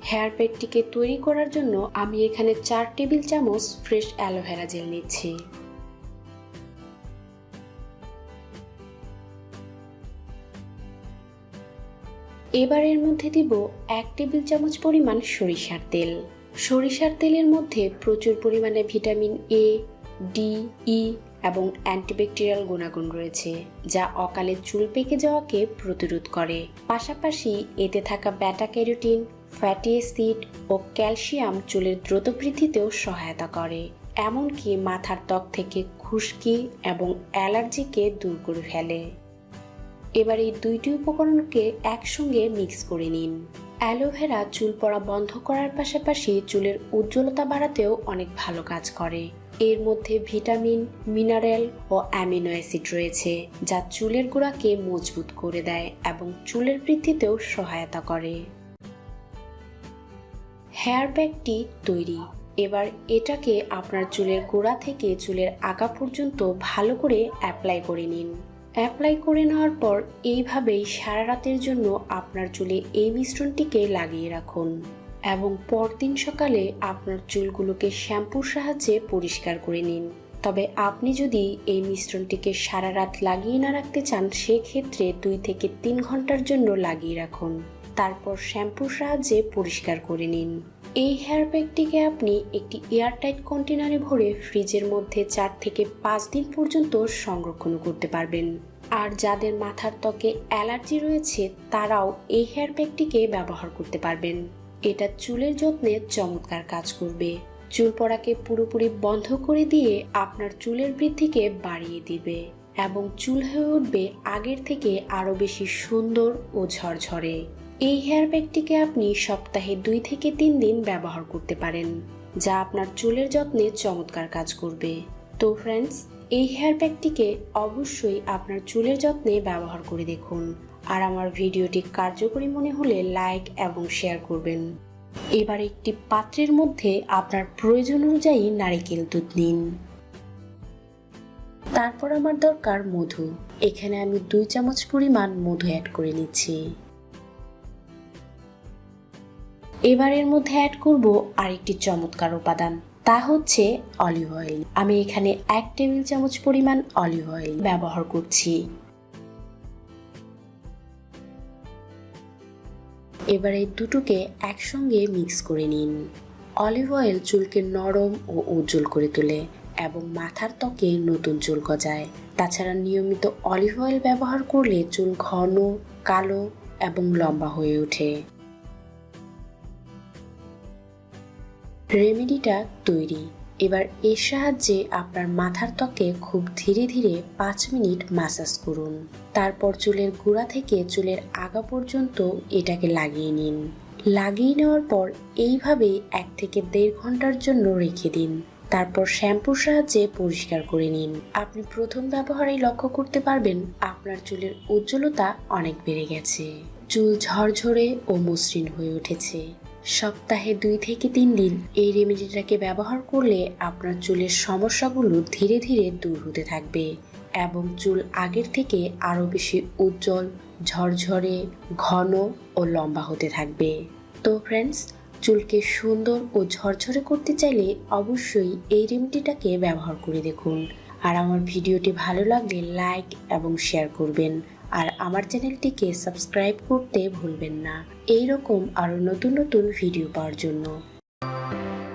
Hair প্যাকটিকে তৈরি করার জন্য আমি এখানে 4 টেবিল চামচ ফ্রেশ অ্যালোভেরা জেল নিচ্ছি। এবার এর মধ্যে দিব 1 টেবিল চামচ পরিমাণ সরিষার তেল। সরিষার তেলের মধ্যে প্রচুর পরিমাণে ভিটামিন এ, ডি, ই এবং অ্যান্টিব্যাকটেরিয়াল গুণাগুণ রয়েছে, যা অকালে চুল পেকে যাওয়াকে প্রতিরোধ করে। পাশাপাশি এতে থাকা বেটা ক্যারোটিন, ফ্যাটি অ্যাসিড ও ক্যালসিয়াম চুলের দ্রুত বৃদ্ধিতেও সহায়তা করে, এমনকি মাথার ত্বক থেকে খুশকি এবং অ্যালার্জিকে দূর করে ফেলে। এবার এই দুইটি উপকরণকে একসঙ্গে মিক্স করে নিন। অ্যালোভেরা চুল পড়া বন্ধ করার পাশাপাশি চুলের উজ্জ্বলতা বাড়াতেও অনেক ভালো কাজ করে। এর মধ্যে ভিটামিন, মিনারেল ও অ্যামিনো অ্যাসিড রয়েছে, যা চুলের গোড়াকে মজবুত করে দেয় এবং চুলের বৃদ্ধিতেও সহায়তা করে। হেয়ার প্যাকটি তৈরি। এবার এটাকে আপনার চুলের গোড়া থেকে চুলের আগা পর্যন্ত ভালো করে অ্যাপ্লাই করে নিন। অ্যাপ্লাই করে নেওয়ার পর এইভাবেই সারা রাতের জন্য আপনার চুলে এই মিশ্রণটিকে লাগিয়ে রাখুন এবং পরদিন সকালে আপনার চুলগুলোকে শ্যাম্পুর সাহায্যে পরিষ্কার করে নিন। তবে আপনি যদি এই মিশ্রণটিকে সারা রাত লাগিয়ে না রাখতে চান, সেক্ষেত্রে 2 থেকে 3 ঘন্টার জন্য লাগিয়ে রাখুন, তারপর শ্যাম্পুর সাহায্যে পরিষ্কার করে নিন। এই হেয়ার প্যাকটিকে আপনি একটি এয়ারটাইট কন্টেনারে ভরে ফ্রিজের মধ্যে 4 থেকে 5 দিন পর্যন্ত সংরক্ষণ করতে পারবেন। আর যাদের মাথার ত্বকে অ্যালার্জি রয়েছে, তারাও এই হেয়ার প্যাকটিকে ব্যবহার করতে পারবেন। এটা চুলের যত্নে চমৎকার কাজ করবে, চুল পড়াকে পুরোপুরি বন্ধ করে দিয়ে আপনার চুলের বৃদ্ধিকে বাড়িয়ে দিবে এবং চুল হয়ে উঠবে আগের থেকে আরও বেশি সুন্দর ও ঝরঝরে। এই হেয়ার প্যাকটিকে আপনি সপ্তাহে 2 থেকে 3 দিন ব্যবহার করতে পারেন, যা আপনার চুলের যত্নে চমৎকার কাজ করবে। তো ফ্রেন্ডস, এই হেয়ার প্যাকটিকে অবশ্যই আপনার চুলের যত্নে ব্যবহার করে দেখুন, আর আমার ভিডিওটি কার্যকরী মনে হলে লাইক এবং শেয়ার করবেন। এবার একটি পাত্রের মধ্যে আপনার প্রয়োজন অনুযায়ী নারকেল দুধ নিন। তারপর আমার দরকার মধু। এখানে আমি 2 চামচ পরিমাণ মধু অ্যাড করে নিচ্ছি। এবার এর মধ্যে অ্যাড করব আরেকটি চমৎকার উপাদান, তা হচ্ছে অলিভ অয়েল। আমি এখানে 1 টেবিল চামচ পরিমাণ অলিভ অয়েল ব্যবহার করছি। এবার এই দুটোকে একসঙ্গে মিক্স করে নিন। অলিভ অয়েল চুলকে নরম ও উজ্জ্বল করে তোলে এবং মাথার ত্বকে নতুন চুল গজায়। তাছাড়া নিয়মিত অলিভ অয়েল ব্যবহার করলে চুল ঘন, কালো এবং লম্বা হয়ে ওঠে। রেমেডিটা তৈরি। এবার এর সাহায্যে আপনার মাথার ত্বকে খুব ধীরে ধীরে 5 মিনিট ম্যাসাজ করুন। তারপর চুলের গোড়া থেকে চুলের আগা পর্যন্ত এটাকে লাগিয়ে নিন। লাগিয়ে নেওয়ার পর এইভাবে 1 থেকে 1.5 ঘন্টার জন্য রেখে দিন। তারপর শ্যাম্পুর সাহায্যে পরিষ্কার করে নিন। আপনি প্রথম ব্যবহারেই লক্ষ্য করতে পারবেন আপনার চুলের উজ্জ্বলতা অনেক বেড়ে গেছে, চুল ঝরঝরে ও মসৃণ হয়ে উঠেছে। সপ্তাহে 2 থেকে 3 দিন এই রেমেডিটাকে ব্যবহার করলে আপনার চুলের সমস্যাগুলো ধীরে ধীরে দূর হতে থাকবে এবং চুল আগের থেকে আরও বেশি উজ্জ্বল, ঝরঝরে, ঘন ও লম্বা হতে থাকবে। তো ফ্রেন্ডস, চুলকে সুন্দর ও ঝরঝরে করতে চাইলে অবশ্যই এই রেমেডিটাকে ব্যবহার করে দেখুন। আর আমার ভিডিওটি ভালো লাগলে লাইক এবং শেয়ার করবেন, আর আমার চ্যানেলটিকে সাবস্ক্রাইব করতে ভুলবেন না, এইরকম আরো নতুন নতুন ভিডিও পাওয়ার জন্য।